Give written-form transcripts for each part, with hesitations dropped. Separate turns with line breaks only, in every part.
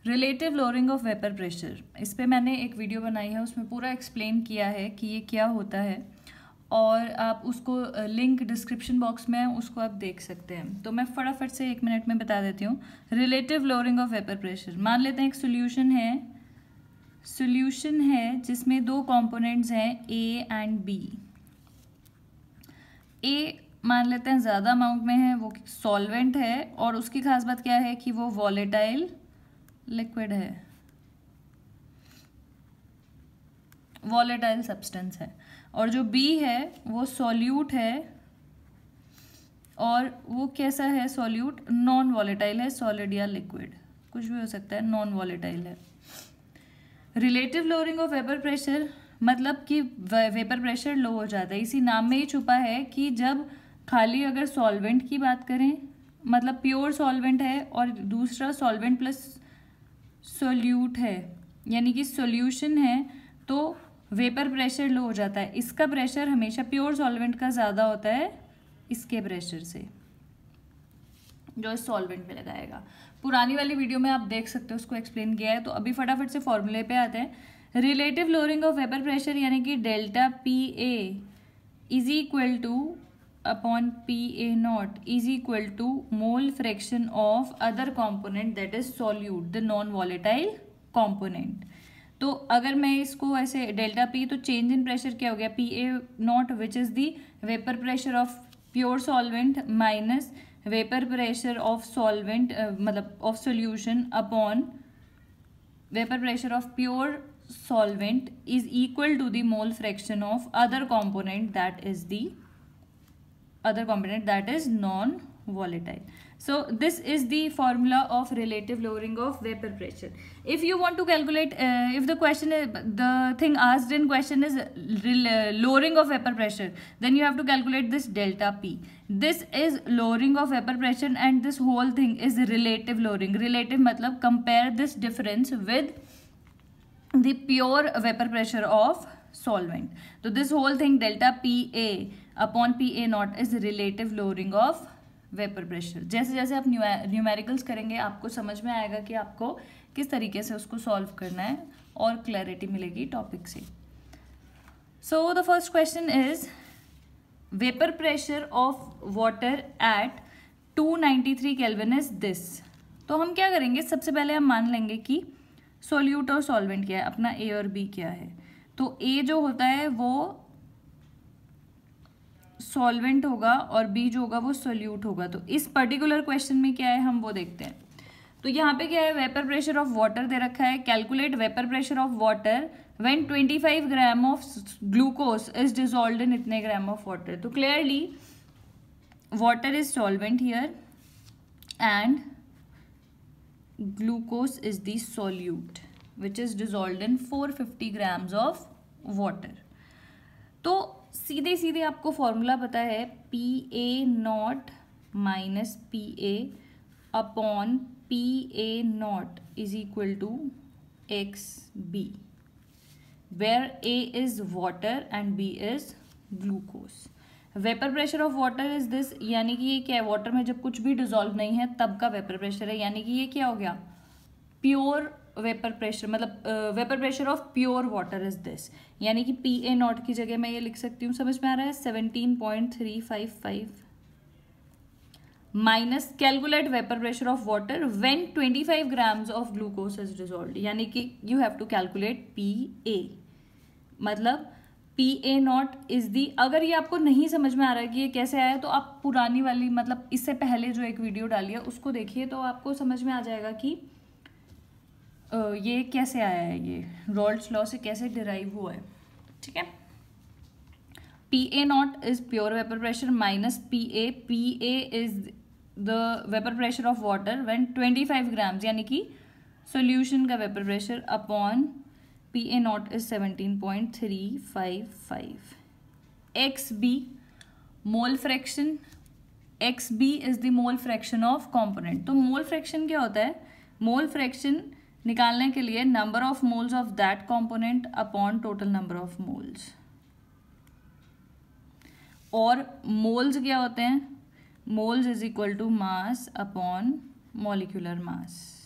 Relative lowering of vapour pressure, इस पे मैंने एक वीडियो बनाई है, उसमें पूरा एक्सप्लेन किया है कि ये क्या होता है और आप उसको लिंक डिस्क्रिप्शन बॉक्स में है, उसको आप देख सकते हैं। तो मैं फटाफट से 1 मिनट में बता देती हूँ। Relative lowering of vapour pressure, मान लेते हैं एक सोल्यूशन है जिसमें 2 कंपोनेंट्स हैं ए एंड बी। ए मान लेते हैं ज़्यादा अमाउंट में है, वो सॉल्वेंट है और उसकी खास बात क्या है कि वो वॉलेटाइल लिक्विड है, वॉलेटाइल सब्सटेंस है। और जो बी है वो सॉल्यूट है और वो कैसा है, सॉल्यूट, नॉन वॉलेटाइल है, सॉलिड या लिक्विड कुछ भी हो सकता है, नॉन वॉलेटाइल है। Relative lowering of vapour pressure मतलब कि वेपर प्रेशर लो हो जाता है। इसी नाम में ही छुपा है कि जब खाली अगर सॉल्वेंट की बात करें, मतलब प्योर सॉल्वेंट है और दूसरा सॉल्वेंट प्लस सोल्यूट है, यानी कि सॉल्यूशन है, तो वेपर प्रेशर लो हो जाता है। इसका प्रेशर हमेशा प्योर सॉल्वेंट का ज़्यादा होता है इसके प्रेशर से, जो इस सॉल्वेंट में लगाएगा। पुरानी वाली वीडियो में आप देख सकते हो, उसको एक्सप्लेन किया है। तो अभी फटाफट से फॉर्मूले पे आते हैं। Relative lowering of vapour pressure यानी कि delta P A is equal to upon P A not is equal to mole fraction of other component that is solute, the non volatile component. तो अगर मैं इसको ऐसे डेल्टा पी, तो change in pressure क्या हो गया, P A not which is the vapour pressure of pure solvent minus vapour pressure of solvent मतलब of solution upon vapour pressure of pure solvent is equal to the mole fraction of other component that is non-volatile. So this is the formula of relative lowering of vapor pressure. If you want to calculate, if the thing asked in question is lowering of vapor pressure, then you have to calculate this delta P. This is lowering of vapor pressure and this whole thing is relative lowering. Relative matlab compare this difference with the pure vapor pressure of solvent. So this whole thing delta PA upon PA naught is relative lowering of vapor pressure. जैसे जैसे आप numericals करेंगे आपको समझ में आएगा कि आपको किस तरीके से उसको सॉल्व करना है और क्लैरिटी मिलेगी टॉपिक से। So the first question is vapor pressure of water at 293 Kelvin is this. तो हम क्या करेंगे, सबसे पहले हम मान लेंगे कि सोल्यूट और सॉल्वेंट क्या है, अपना ए और बी क्या है। तो ए जो होता है वो सॉल्वेंट होगा और बी जो होगा वो सोल्यूट होगा। तो इस पर्टिकुलर क्वेश्चन में क्या है हम वो देखते हैं। तो यहाँ पे क्या है, वेपर प्रेशर ऑफ वाटर दे रखा है। Calculate vapour pressure of water when 25 gram of glucose is dissolved इन इतने ग्राम ऑफ वाटर। तो clearly water is solvent here and glucose is the solute which is dissolved in 450 grams of water. तो सीधे सीधे आपको formula पता है, P A not minus P A upon P A not is equal to x B, where A is water and B is glucose. Vapour pressure of water is this, यानी कि ये क्या है, वाटर में जब कुछ भी डिजोल्व नहीं है तब का वेपर प्रेशर है, यानी कि ये क्या हो गया, प्योर वेपर प्रेशर, मतलब vapour pressure of pure water is this, यानी कि पी ए नॉट की जगह मैं ये लिख सकती हूँ, समझ में आ रहा है, 17.355 minus calculate vapour pressure of water when 25 grams of glucose is dissolved, यानी कि you have to calculate P A, मतलब P A not is the. अगर ये आपको नहीं समझ में आ रहा है कि ये कैसे आया, तो आप पुरानी वाली, मतलब इससे पहले जो एक वीडियो डाली है उसको देखिए, तो आपको समझ में आ जाएगा कि ये कैसे आया है, ये रॉल्ड्स लॉ से कैसे डिराइव हुआ है। ठीक है, P A not is pure vapour pressure minus P A is the vapour pressure of water when 25 grams, यानी कि सोल्यूशन का vapour pressure, upon P A not is 17.355। X B mole fraction, x B is the mole fraction of component. तो mole fraction क्या होता है, mole fraction निकालने के लिए number of moles of that component upon total number of moles. और moles क्या होते हैं, moles is equal to mass upon molecular mass.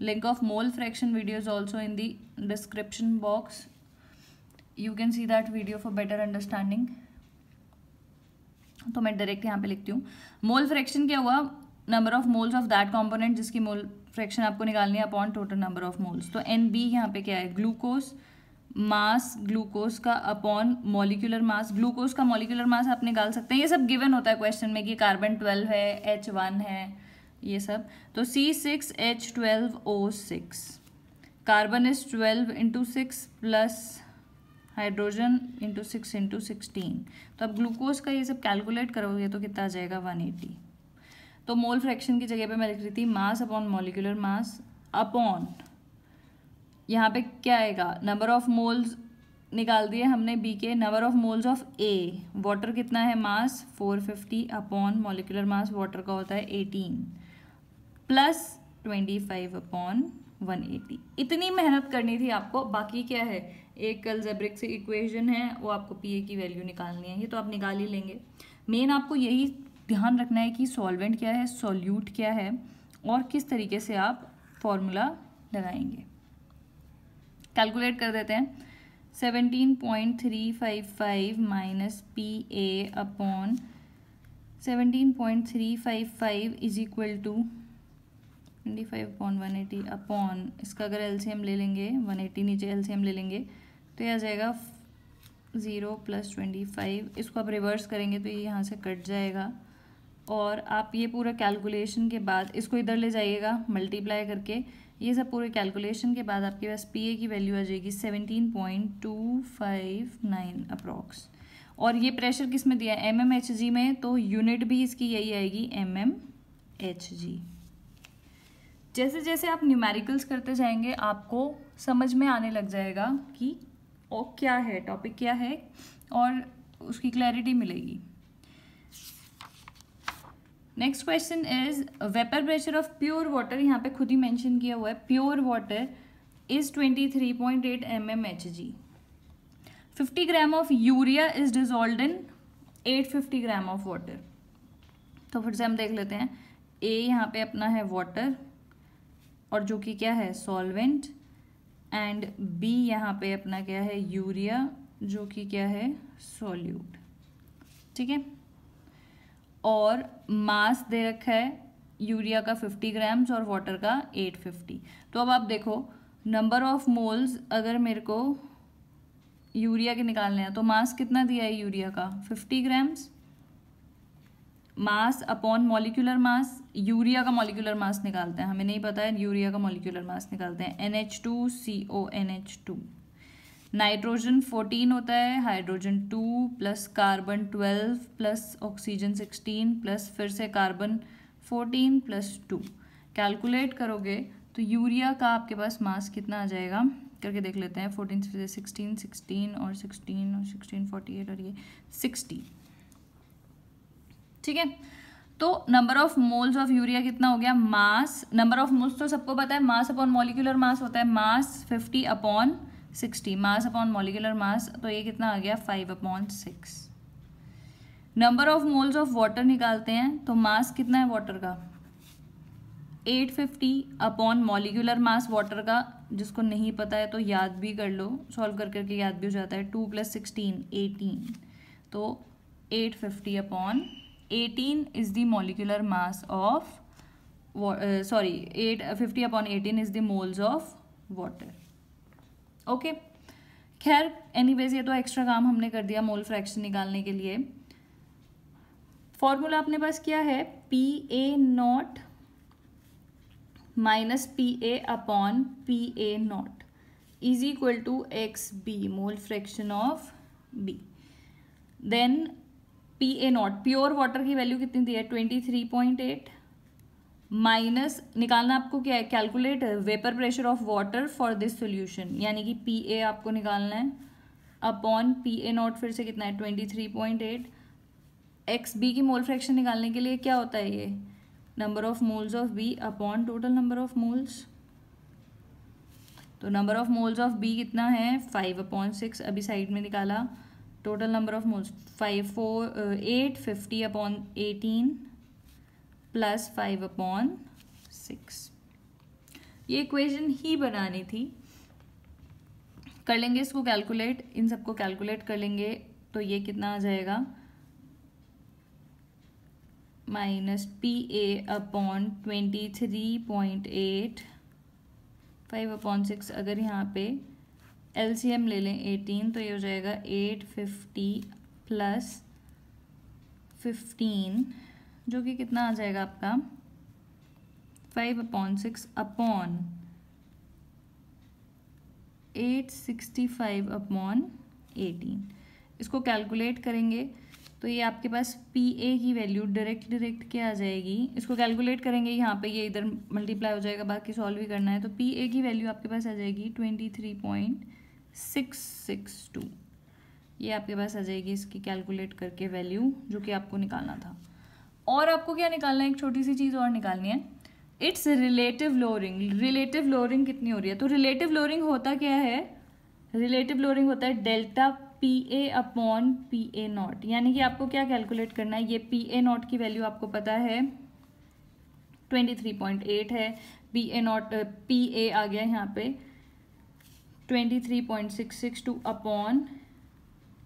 Link of mole fraction video is also in the description box. You can see that video for better understanding. तो मैं direct यहाँ पे लिखती हूँ. मोल फ्रैक्शन क्या हुआ? Number of moles of that component जिसकी mole fraction आपको निकालनी है upon total number of moles. तो NB यहाँ पे क्या है? ग्लूकोज मास, ग्लूकोज का अपॉन मॉलिक्यूलर मास. ग्लूकोज का मॉलिक्यूलर मास आप निकाल सकते हैं. ये सब गिवन होता है क्वेश्चन में कि कार्बन 12 है, H1 है, ये सब. तो C6H12O6. Carbon is 12 into 6 plus hydrogen into 6 into 16. तो अब ग्लूकोज का ये सब कैलकुलेट करोगे तो कितना आ जाएगा? 180. तो मोल फ्रैक्शन की जगह पे मैं लिख रही थी मास अपॉन मॉलिक्यूलर मास अपॉन, यहाँ पे क्या आएगा? नंबर ऑफ मोल्स निकाल दिए हमने बी के. Number of moles of A, water कितना है? मास 450 अपॉन मॉलिक्यूलर मास वाटर का होता है 18 प्लस 25 अपॉन 180. इतनी मेहनत करनी थी आपको. बाकी क्या है? एक अलजेब्रिक से इक्वेशन है, वो आपको पीए की वैल्यू निकालनी है. ये तो आप निकाल ही लेंगे. मेन आपको यही ध्यान रखना है कि सॉल्वेंट क्या है, सॉल्यूट क्या है और किस तरीके से आप फॉर्मूला लगाएंगे. कैलकुलेट कर देते हैं. 17.355 minus PA upon 17.355 is equal to 25/180 upon, इसका अगर एलसीएम ले लेंगे 180 नीचे एलसीएम ले लेंगे तो ये आ जाएगा 0 + 25. इसको आप रिवर्स करेंगे तो ये यहाँ से कट जाएगा. और आप ये पूरा कैलकुलेशन के बाद इसको इधर ले जाइएगा मल्टीप्लाई करके. ये सब पूरे कैलकुलेशन के बाद आपके पास PA की वैल्यू आ जाएगी 17.259 अप्रॉक्स. और ये प्रेशर किस में दिया है? mmHg में. तो यूनिट भी इसकी यही आएगी mmHg. जैसे जैसे आप न्यूमेरिकल्स करते जाएंगे आपको समझ में आने लग जाएगा कि ओ क्या है, टॉपिक क्या है और उसकी क्लैरिटी मिलेगी. Next question is vapour pressure of pure water. यहाँ पे खुद ही मेंशन किया हुआ है pure water is 23.8 mmHg. 50 gram of urea is dissolved in 850 gram of water. तो फिर से हम देख लेते हैं. A यहाँ पे अपना है वाटर और जो कि क्या है? सॉल्वेंट. एंड B यहाँ पे अपना क्या है? यूरिया जो कि क्या है? सॉल्यूट. ठीक है. और मास दे रखा है यूरिया का 50 ग्राम्स और वाटर का 850. तो अब आप देखो नंबर ऑफ मोल्स अगर मेरे को यूरिया के निकालने हैं तो मास कितना दिया है यूरिया का? 50 ग्राम्स. मास अपॉन मॉलिक्यूलर मास. यूरिया का मॉलिक्यूलर मास निकालते हैं, हमें नहीं पता है. यूरिया का मॉलिक्यूलर मास निकालते हैं. NH2CONH2. नाइट्रोजन 14 होता है, hydrogen 2 plus carbon 12 plus oxygen 16 plus फिर से कार्बन 14 प्लस 2. कैलकुलेट करोगे तो यूरिया का आपके पास मास कितना आ जाएगा करके देख लेते हैं. 14 से 16 16 और 16 और 16 48 और ये 60. ठीक है. तो number of moles of urea कितना हो गया? मास, नंबर ऑफ मोल्स तो सबको पता है, मास अपॉन मॉलिक्यूलर मास होता है मास 50 अपॉन 60. मास अपॉन मॉलिक्यूलर मास, तो ये कितना आ गया? 5/6. Number of moles of water निकालते हैं तो मास कितना है वाटर का? 850 अपॉन मॉलिक्यूलर मास वाटर का, जिसको नहीं पता है तो याद भी कर लो, सॉल्व कर करके याद भी हो जाता है. 2 + 16 18. तो 850 upon 18 is the molecular mass of 850 upon 18 is the moles of water. Okay. खैर एनीवेज ये तो एक्स्ट्रा काम हमने कर दिया मोल फ्रैक्शन निकालने के लिए. फॉर्मूला अपने पास क्या है? PA0 minus PA upon PA0 is equal to XB, mole fraction of B. Then PA0 pure water की वैल्यू कितनी दी है? 23.8 माइनस निकालना आपको क्या है? Calculate vapour pressure of water for this solution, यानी कि PA आपको निकालना है अपॉन PA0 फिर से कितना है? 23.8. XB की मोल फ्रैक्शन निकालने के लिए क्या होता है? ये number of moles of B upon total number of moles. तो number of moles of B कितना है? 5/6. अभी साइड में निकाला. Total number of moles 850 upon 18 plus 5/6. ये इक्वेशन ही बनानी थी। कर लेंगे इसको कैलकुलेट, इन सबको कैलकुलेट कर लेंगे तो ये कितना आ जाएगा, माइनस पी ए अपॉन 23.8, 5/6। अगर यहाँ पे एलसीएम ले लें 18 तो ये हो जाएगा 850 प्लस 15 जो कि कितना आ जाएगा आपका 5/6 अपॉन 865/18। इसको कैलकुलेट करेंगे तो ये आपके पास पी ए की वैल्यू डायरेक्ट क्या आ जाएगी, इसको कैलकुलेट करेंगे यहाँ पे ये इधर मल्टीप्लाई हो जाएगा, बाकी सॉल्व भी करना है। तो पी ए की वैल्यू आपके पास आ जाएगी 23.662। ये आपके पास आ जाएगी इसकी कैलकुलेट करके वैल्यू, जो कि आपको निकालना था। और आपको क्या निकालना है, एक छोटी सी चीज़ और निकालनी है, it's relative lowering. Relative lowering कितनी हो रही है, तो रिलेटिव लोअरिंग होता क्या है, रिलेटिव लोअरिंग होता है delta P A upon P A naught. यानी कि आपको क्या कैलकुलेट करना है, ये पी ए नॉट की वैल्यू आपको पता है 23.8 है, P A naught P A आ गया यहाँ पे 23.662 अपॉन,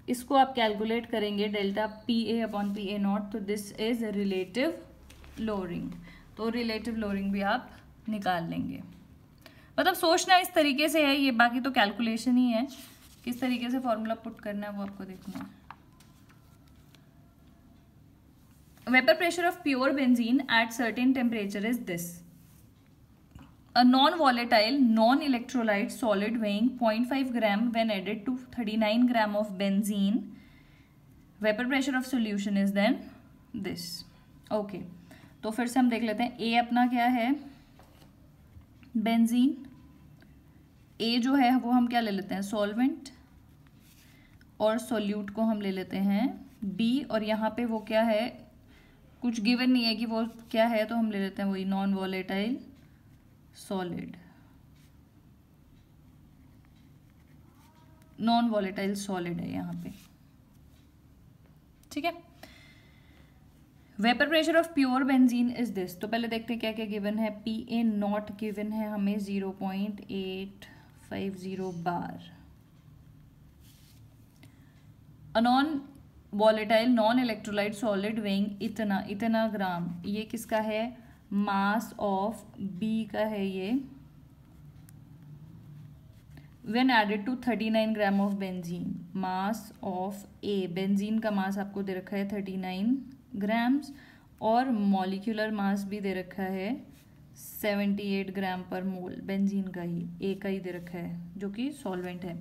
इसको आप कैलकुलेट करेंगे delta P A upon P A naught, तो दिस इज रिलेटिव लोअरिंग। तो रिलेटिव लोअरिंग भी आप निकाल लेंगे। मतलब सोचना इस तरीके से है ये, बाकी तो कैलकुलेशन ही है, किस तरीके से फॉर्मूला पुट करना है वो आपको देखना है। Vapour pressure of pure benzene at certain temperature is this, a non-volatile non-electrolyte solid weighing 0.5 gram when added to 39 gram of benzene, vapor pressure of solution is then this. Okay, तो फिर से हम देख लेते हैं। A अपना क्या है, बेंजीन। A जो है वो हम क्या ले लेते हैं, सॉल्वेंट, और सोल्यूट को हम ले लेते हैं B, और यहाँ पे वो क्या है, कुछ गिवन नहीं है कि वो क्या है, तो हम ले लेते हैं वही non volatile solid, non volatile solid है यहाँ पे, ठीक है। Vapour pressure of pure benzene is this. तो पहले देखते हैं क्या क्या गिवन है। पी ए नॉट गिवन है हमें 0.850 bar. A non volatile non electrolyte solid weighing इतना ग्राम, ये किसका है, मास ऑफ बी का है ये, when added to 39 gram of benzene. Mass of A, benzene का मास आपको दे रखा है 39 ग्राम्स, और मॉलिक्यूलर मास भी दे रखा है 78 ग्राम पर मोल, बेंजीन का ही, ए का ही दे रखा है, जो कि सॉल्वेंट है।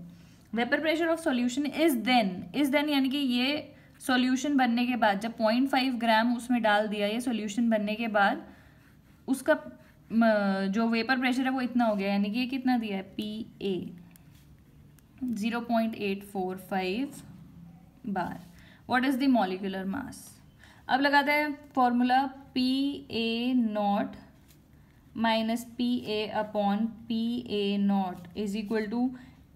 Vapour pressure of solution is then यानी कि ये सॉल्यूशन बनने के बाद, जब 0.5 ग्राम उसमें डाल दिया, ये सॉल्यूशन बनने के बाद उसका जो वेपर प्रेशर है वो इतना हो गया, यानी कि ये कितना दिया है, P A 0.845 bar. What is the molecular mass. अब लगाते हैं formula, P A not minus P A upon P A not is equal to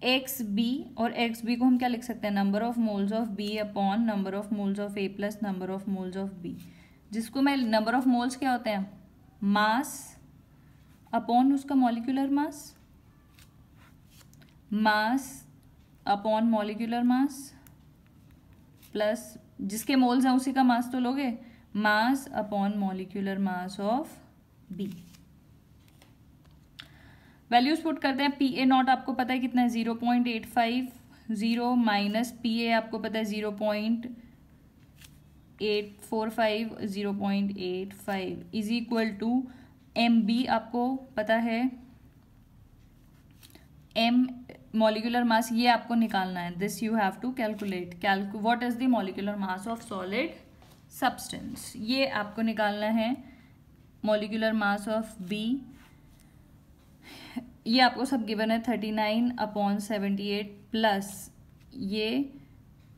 x B, और एक्स बी को हम क्या लिख सकते हैं, number of moles of B upon number of moles of A plus number of moles of B, जिसको मैं number of moles क्या होते हैं, मास अपॉन उसका molecular mass, mass upon molecular mass, plus जिसके मोल्स हैं उसी का मास तो लोगे, mass upon molecular mass of B. Values put करते हैं। पी ए नॉट आपको पता है कितना है, 0.850 माइनस पी ए आपको पता है 0.845, 0.85 is equal to M B आपको पता है, एम मॉलिक्यूलर मास, ये आपको निकालना है। This you have to calculate. What is the molecular mass of solid substance, ये आपको निकालना है। मॉलिक्यूलर मास ऑफ बी, ये आपको सब गिवन है 39/78 प्लस ये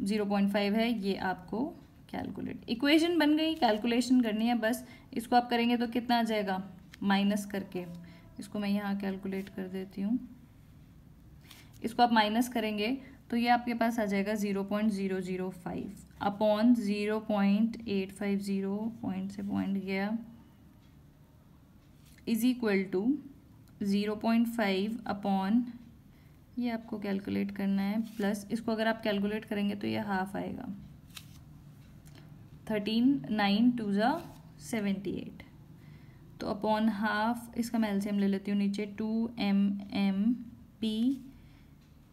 0.5 है, ये आपको कैलकुलेट। इक्वेशन बन गई, कैलकुलेशन करनी है बस। इसको आप करेंगे तो कितना आ जाएगा, माइनस करके, इसको मैं यहाँ कैलकुलेट कर देती हूँ। इसको आप माइनस करेंगे तो ये आपके पास आ जाएगा 0.005 अपॉन 0.850 पॉइंट से पॉइंट गया, इज इक्वल टू 0.5 अपॉन, ये आपको कैलकुलेट करना है, प्लस इसको अगर आप कैलकुलेट करेंगे तो ये हाफ आएगा, 13 9 2 78, तो अपॉन हाफ, इसका मैं एलसीएम ले लेती हूँ नीचे, 2 mm/p,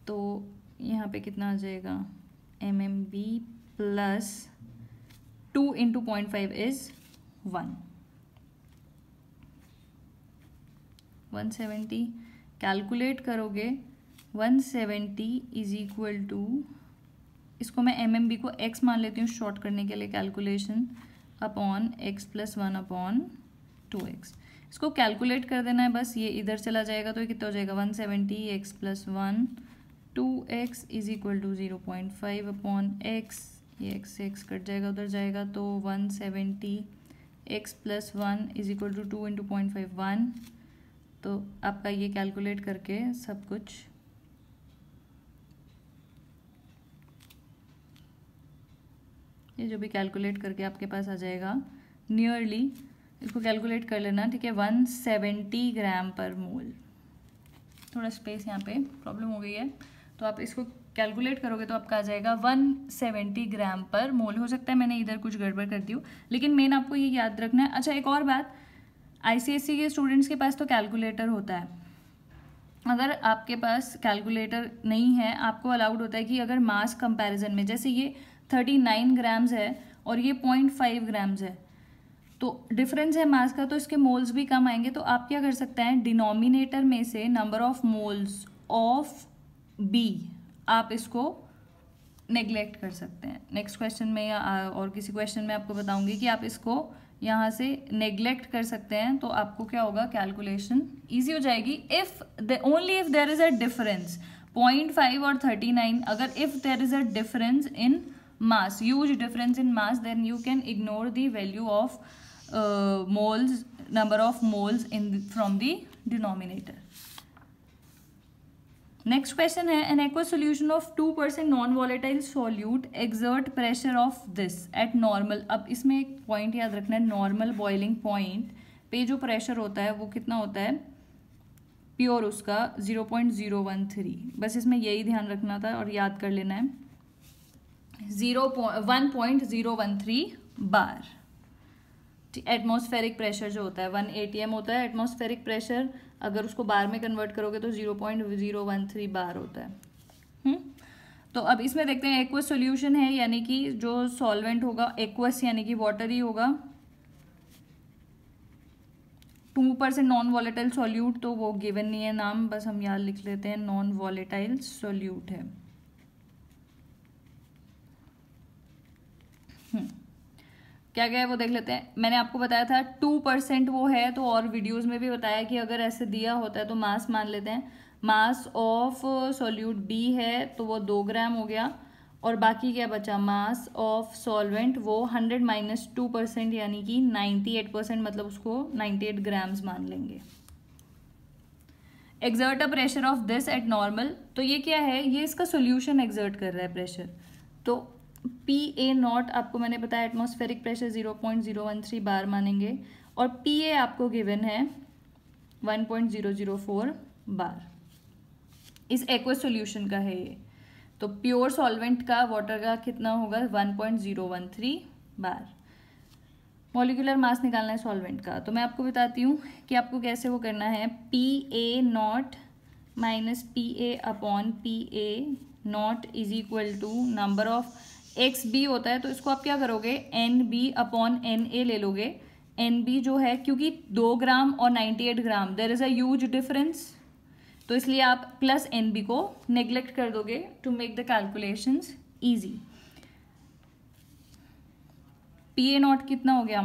तो यहाँ पे कितना आ जाएगा mm/b प्लस 2 × 0.5 इज 170, कैलकुलेट करोगे 170 इज इक्वल टू, इसको मैं mm/b को x मान लेती हूँ शॉर्ट करने के लिए calculation, upon x + 1 upon 2x, इसको कैलकुलेट कर देना है बस, ये इधर चला जाएगा तो ये कितना हो जाएगा 170 x + 1 2x is equal to 0.5 upon x, ये x से x कट जाएगा उधर जाएगा, तो 170 x + 1 इज इक्वल टू 2 × 0.5 1, तो आपका ये कैलकुलेट करके सब कुछ ये जो भी कैलकुलेट करके आपके पास आ जाएगा नियरली, इसको कैलकुलेट कर लेना, ठीक है, 170 ग्राम पर मोल। थोड़ा स्पेस यहाँ पे प्रॉब्लम हो गई है, तो आप इसको कैलकुलेट करोगे तो आपका आ जाएगा 170 ग्राम पर मोल। हो सकता है मैंने इधर कुछ गड़बड़ कर दी हो, लेकिन मेन आपको ये याद रखना है। अच्छा, एक और बात, आईसीएसई के स्टूडेंट्स के पास तो कैलकुलेटर होता है, अगर आपके पास कैलकुलेटर नहीं है, आपको अलाउड होता है कि अगर मास कंपैरिजन में, जैसे ये 39 ग्राम्स है और ये 0.5 ग्राम्स है, तो डिफरेंस है मास का, तो इसके मोल्स भी कम आएंगे, तो आप क्या कर सकते हैं, डिनोमिनेटर में से number of moles of B आप इसको नेग्लेक्ट कर सकते हैं। नेक्स्ट क्वेश्चन में या और किसी क्वेश्चन में आपको बताऊंगी कि आप इसको यहाँ से नेग्लेक्ट कर सकते हैं, तो आपको क्या होगा, कैलकुलेशन ईजी हो जाएगी। If only if there is a difference 0.5 और 39, अगर if there is a difference in mass, huge difference in mass, then you can ignore the value of moles, number of moles from the denominator. Next question है, an aqueous solution of 2% non-volatile solute exert pressure of this at normal। अब इसमें एक point याद रखना है, normal boiling point पे जो pressure होता है वो कितना होता है, प्योर उसका 0.013, बस इसमें यही ध्यान रखना था और याद कर लेना है, 1.013 बार। एटमॉस्फेरिक प्रेशर जो होता है 1 atm होता है एटमॉस्फेरिक प्रेशर, अगर उसको बार में कन्वर्ट करोगे तो 0.013 बार होता है। तो अब इसमें देखते हैं, एक्वस सॉल्यूशन है, यानी कि जो सॉल्वेंट होगा एक्वस यानी कि वाटर ही होगा, 2% नॉन वॉलेटाइल सॉल्यूट, तो वो गिवन नहीं है नाम, बस हम याद लिख लेते हैं, नॉन वॉलेटाइल सॉल्यूट है। क्या क्या है वो देख लेते हैं। मैंने आपको बताया था 2% वो है, तो और वीडियोस में भी बताया कि अगर ऐसे दिया होता है तो मास मान लेते हैं। मास ऑफ सॉल्यूट बी है तो वो 2 ग्राम हो गया, और बाकी क्या बचा, मास ऑफ सॉल्वेंट वो 100 - 2% यानी कि 98%, मतलब उसको 98 ग्राम्स मान लेंगे। Exert a pressure of this eight normal, तो ये क्या है, ये इसका सोल्यूशन एक्सर्ट कर रहा है प्रेशर, तो PA0 आपको मैंने बताया एटमॉस्फेरिक प्रेशर 0.013 बार मानेंगे, और PA आपको गिवन है 1.004 बार। इस एक्वस सॉल्यूशन का है ये, तो प्योर सॉल्वेंट का वाटर का कितना होगा 1.013 बार। मॉलिक्यूलर मास निकालना है सॉल्वेंट का, तो मैं आपको बताती हूँ कि आपको कैसे वो करना है। PA0 - PA upon PA0 is equal to number of XB होता है, तो इसको आप क्या करोगे, NB अपॉन NA ले लोगे। NB जो है, क्योंकि 2 ग्राम और 98 gram there is a huge difference, तो इसलिए आप प्लस NB को नेग्लेक्ट कर दोगे to make the calculations easy. PA0 कितना हो गया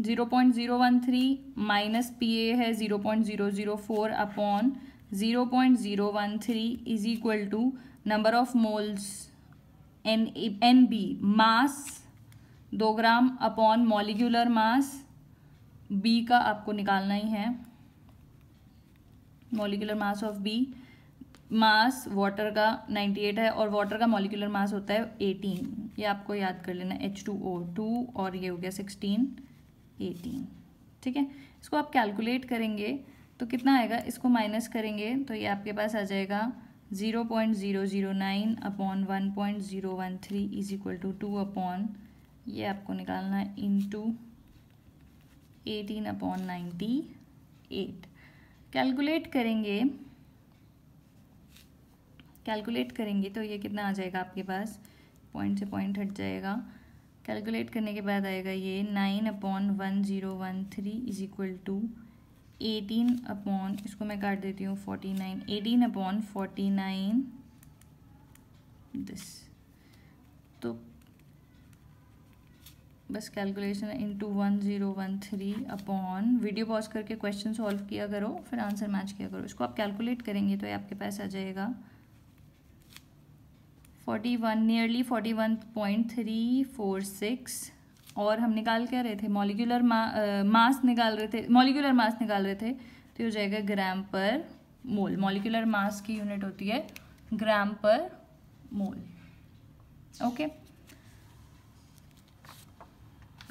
0.013 माइनस PA है 0.004 upon 0.013 is equal to number of moles NB, mass 2 gram upon molecular mass B का आपको निकालना ही है, molecular mass of B। Mass water का 98 है और वाटर का मॉलिक्यूलर मास होता है 18, ये आपको याद कर लेना, H2O2, और ये हो गया 16 18, ठीक है। इसको आप कैलकुलेट करेंगे तो कितना आएगा, इसको माइनस करेंगे तो ये आपके पास आ जाएगा 0.009 upon 1.013 is equal to 2 upon, ये आपको निकालना है, इंटू 18/98। कैलकुलेट करेंगे तो ये कितना आ जाएगा आपके पास, पॉइंट से पॉइंट हट जाएगा, कैलकुलेट करने के बाद आएगा ये 9/1013 इज इक्वल टू 18 अपॉन, इसको मैं काट देती हूँ 49, 18/49 दिस। तो बस calculation into 1013 upon, video pause करके क्वेश्चन सॉल्व किया करो, फिर आंसर मैच किया करो। इसको आप कैलकुलेट करेंगे तो ये आपके पास आ जाएगा 41, नियरली 41.346। और हम निकाल क्या रहे थे, मॉलिक्यूलर मास निकाल रहे थे, तो ये हो जाएगा ग्राम पर मोल। मॉलिक्यूलर मास की यूनिट होती है ग्राम पर mole. Okay,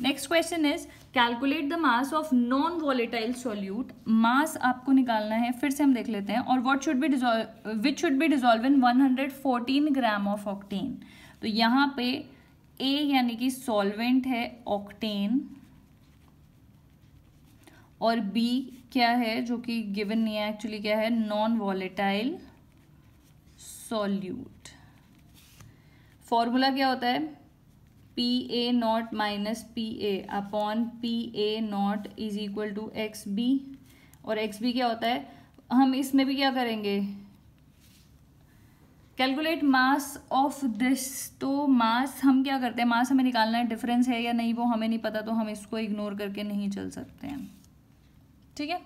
next question is calculate the mass of non volatile solute. Mass आपको निकालना है, फिर से हम देख लेते हैं। और विच should be dissolve in 114 gram of octane. तो यहाँ पे ए यानी कि सॉल्वेंट है ऑक्टेन, और बी क्या है जो कि गिवन नहीं है, एक्चुअली क्या है, नॉन वॉलेटाइल सॉल्यूट। फॉर्मूला क्या होता है, PA0 minus PA upon PA0 is equal to XB। और XB क्या होता है, हम इसमें भी क्या करेंगे, कैलकुलेट मास ऑफ दिस। तो मास हम क्या करते हैं, मास हमें निकालना है, डिफरेंस है या नहीं वो हमें नहीं पता, तो हम इसको इग्नोर करके नहीं चल सकते हैं। ठीक है,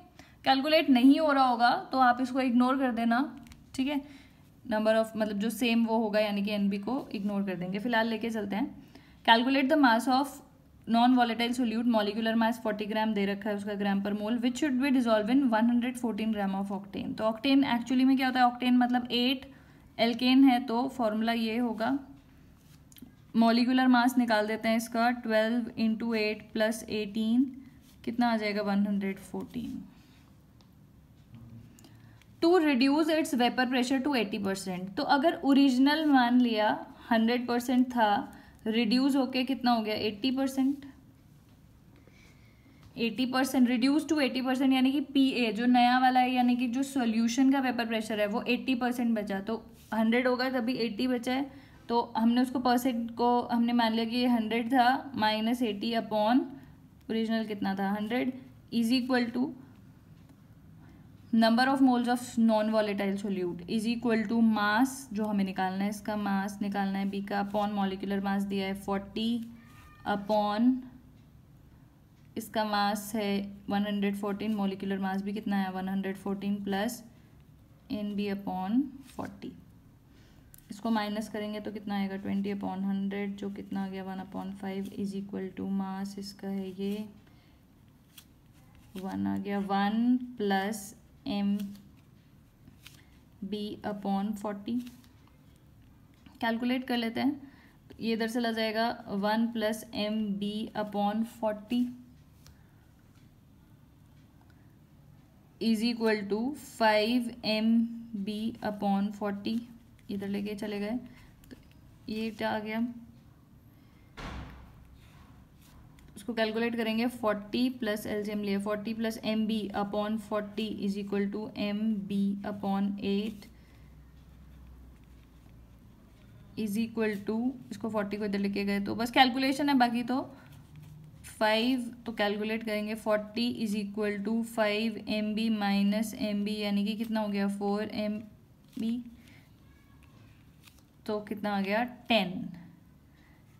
कैलकुलेट नहीं हो रहा होगा तो आप इसको इग्नोर कर देना। ठीक है, नंबर ऑफ मतलब जो सेम वो होगा, यानी कि NB को इग्नोर कर देंगे। फिलहाल लेके चलते हैं। Calculate the mass of non volatile solute, molecular mass 40 gram दे रखा है उसका ग्राम पर mole, which should be dissolve in 114 gram of octane. तो ऑक्टेन एक्चुअली में क्या होता है, ऑक्टेन मतलब 8 एल्केन है, तो फॉर्मूला ये होगा, मॉलिक्यूलर मास निकाल देते हैं इसका, 12 इंटू 8 प्लस 18 कितना आ जाएगा, 114। To reduce its vapour pressure to 80%। तो अगर ओरिजिनल मान लिया 100% था, रिड्यूस होके कितना हो गया, 80%। 80% रिड्यूस टू 80%, यानी कि PA जो नया वाला है, यानी कि जो सॉल्यूशन का वेपर प्रेशर है वो 80% बचा। तो 100 होगा तभी 80 बचा है, तो हमने उसको परसेंट को हमने मान लिया कि ये 100 था माइनस 80 अपॉन ओरिजिनल कितना था 100 is equal to number of moles of non volatile solute is equal to mass, जो हमें निकालना है, इसका मास निकालना है B का, अपॉन मॉलिक्यूलर मास दिया है 40 अपॉन इसका मास है 114, मॉलिक्यूलर मास भी कितना है 114 प्लस NB अपॉन 40। इसको माइनस करेंगे तो कितना आएगा 20 अपॉन 100, जो कितना आ गया 1/5 इज इक्वल टू मास इसका है ये 1 आ गया, 1 प्लस MB अपॉन 40। कैलकुलेट कर लेते हैं, तो ये इधर से ला जाएगा 1 plus MB upon 40 is equal to 5 MB upon 40, इधर लेके चले गए तो ये क्या आ गया, उसको कैलकुलेट करेंगे 40 प्लस एलसीएम लिए 40 plus MB upon 40 is equal to MB upon 8 is equal to, इसको 40 को इधर लेके गए तो बस कैलकुलेशन है, बाकी तो 5, तो कैलकुलेट करेंगे 40 is equal to 5 MB minus MB, यानी कि कितना हो गया 4 MB, तो कितना आ गया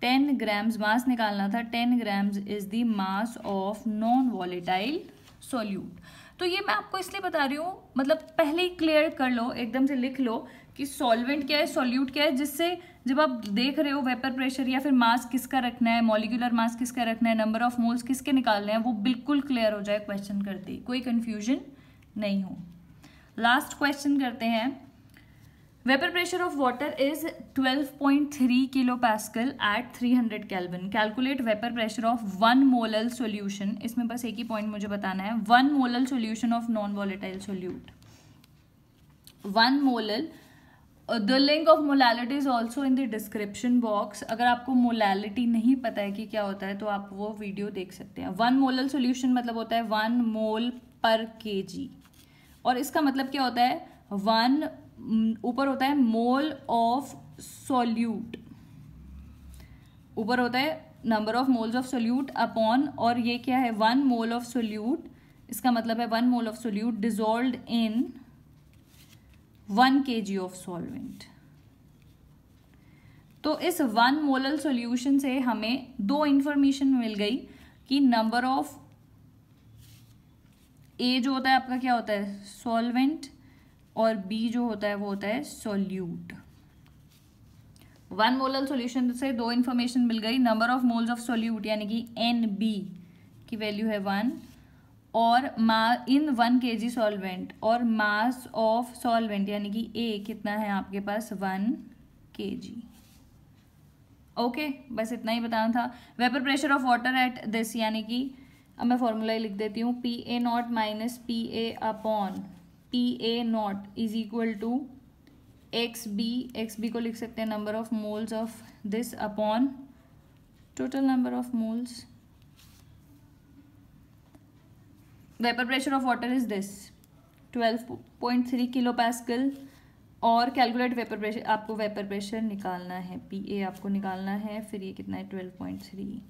10 ग्राम्स मास निकालना था। 10 grams is the mass of non volatile solute. तो ये मैं आपको इसलिए बता रही हूँ, मतलब पहले ही क्लियर कर लो, एकदम से लिख लो कि सॉल्वेंट क्या है, सॉल्यूट क्या है, जिससे जब आप देख रहे हो वेपर प्रेशर या फिर मास किसका रखना है, मॉलिक्यूलर मास किसका रखना है, नंबर ऑफ मोल्स किसके निकालने हैं, वो बिल्कुल क्लियर हो जाए क्वेश्चन करते ही, कोई कंफ्यूजन नहीं हो। लास्ट क्वेश्चन करते हैं। Vapour pressure of water is 12.3 kilo pascal at 300 kelvin. Calculate vapour pressure of 1 molal solution. इसमें बस एक ही पॉइंट मुझे बताना है. 1 molal solution of non volatile solute. 1 molal. The link of molality is also in the description box. अगर आपको molality नहीं पता है कि क्या होता है तो आप वो वीडियो देख सकते हैं. 1 मोलल सॉल्यूशन मतलब होता है 1 मोल पर केजी. और इसका मतलब क्या होता है, 1 ऊपर होता है मोल ऑफ सॉल्यूट, ऊपर होता है number of moles of solute upon, और ये क्या है 1 मोल ऑफ सोल्यूट. इसका मतलब है 1 mole of solute dissolved in 1 kg of solvent. तो इस 1 मोलल सॉल्यूशन से हमें 2 इंफॉर्मेशन मिल गई कि नंबर ऑफ ए जो होता है आपका क्या होता है सॉल्वेंट, और बी जो होता है वो होता है सोल्यूट. 1 मोलल सॉल्यूशन से 2 इंफॉर्मेशन मिल गई. Number of moles of solute यानी कि NB की वैल्यू है 1, और इन 1 kg सॉल्वेंट, और मास ऑफ सॉल्वेंट यानी कि A कितना है आपके पास 1 kg. ओके, बस इतना ही बताना था. Vapour pressure of water at this, यानी कि अब मैं फॉर्मूला लिख देती हूँ. PA0 minus PA upon PA0 is equal to XB को लिख सकते हैं number of moles of this upon total number of moles. Vapour pressure of water is this 12.3 kilo pascal. और कैलकुलेट वेपर प्रेशर, आपको vapour pressure निकालना है, PA आपको निकालना है. फिर ये कितना है 12.3.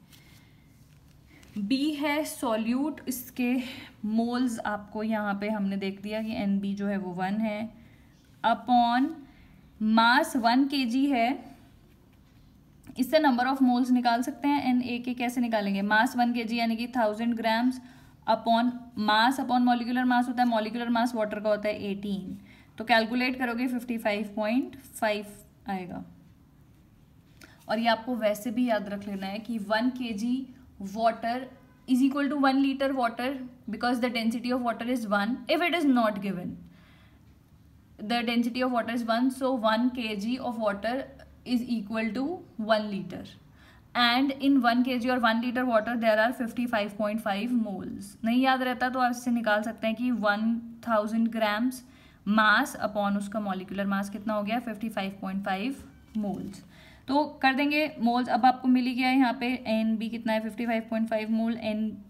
B है सॉल्यूट, इसके मोल्स आपको यहाँ पे हमने देख दिया कि NB जो है वो 1 है, अपॉन मास 1 kg है. इससे नंबर ऑफ मोल्स निकाल सकते हैं. Na के कैसे निकालेंगे, मास 1 kg यानी कि 1000 grams upon mass upon molecular मास होता है. मॉलिक्यूलर मास वाटर का होता है 18, तो कैलकुलेट करोगे 55.5 आएगा. और ये आपको वैसे भी याद रख लेना है कि 1 kg water is equal to 1 liter water because the density of water is 1. If it is not given, the density of water is 1, so 1 kg of water is equal to 1 liter. And in 1 kg और 1 liter water there are 55.5 moles. नहीं याद रहता तो आप इससे निकाल सकते हैं कि 1000 grams मास अपॉन उसका मॉलिक्यूलर मास कितना हो गया 55.5 मोल्स. तो कर देंगे मोल्स. अब आपको मिल ही गया है यहाँ पे NB कितना है 55.5 मोल.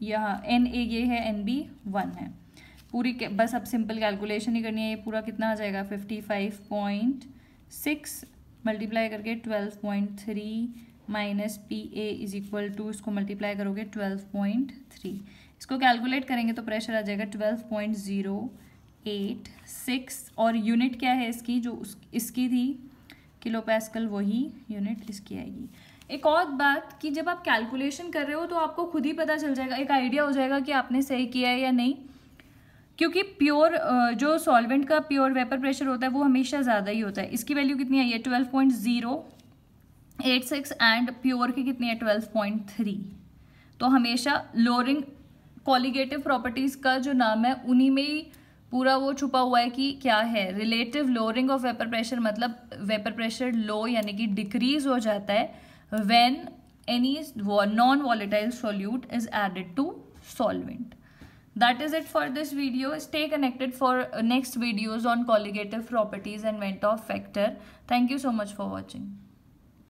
यहाँ NA ये है, NB 1 है. पूरी बस अब सिंपल कैलकुलेशन ही करनी है. ये पूरा कितना आ जाएगा 55.6 मल्टीप्लाई करके 12.3 minus PA is equal to, इसको मल्टीप्लाई करोगे 12.3. इसको कैलकुलेट करेंगे तो प्रेशर आ जाएगा 12.086. और यूनिट क्या है इसकी, जो इसकी थी किलो पैस्कल, वही यूनिट इसकी आएगी. एक और बात कि जब आप कैलकुलेशन कर रहे हो तो आपको खुद ही पता चल जाएगा, एक आइडिया हो जाएगा कि आपने सही किया है या नहीं. क्योंकि प्योर जो सॉल्वेंट का प्योर वेपर प्रेशर होता है वो हमेशा ज़्यादा ही होता है. इसकी वैल्यू कितनी आई है 12.086 एंड प्योर की कितनी है 12.3. तो हमेशा लोअरिंग कॉलिगेटिव प्रॉपर्टीज़ का जो नाम है उन्हीं में ही पूरा वो छुपा हुआ है कि क्या है relative lowering of vapour pressure. मतलब वेपर प्रेशर लो यानी कि डिक्रीज हो जाता है when any non volatile solute is added to solvent. That is it for this video. Stay connected for next videos on colligative properties and Van't Hoff factor. Thank you so much for watching.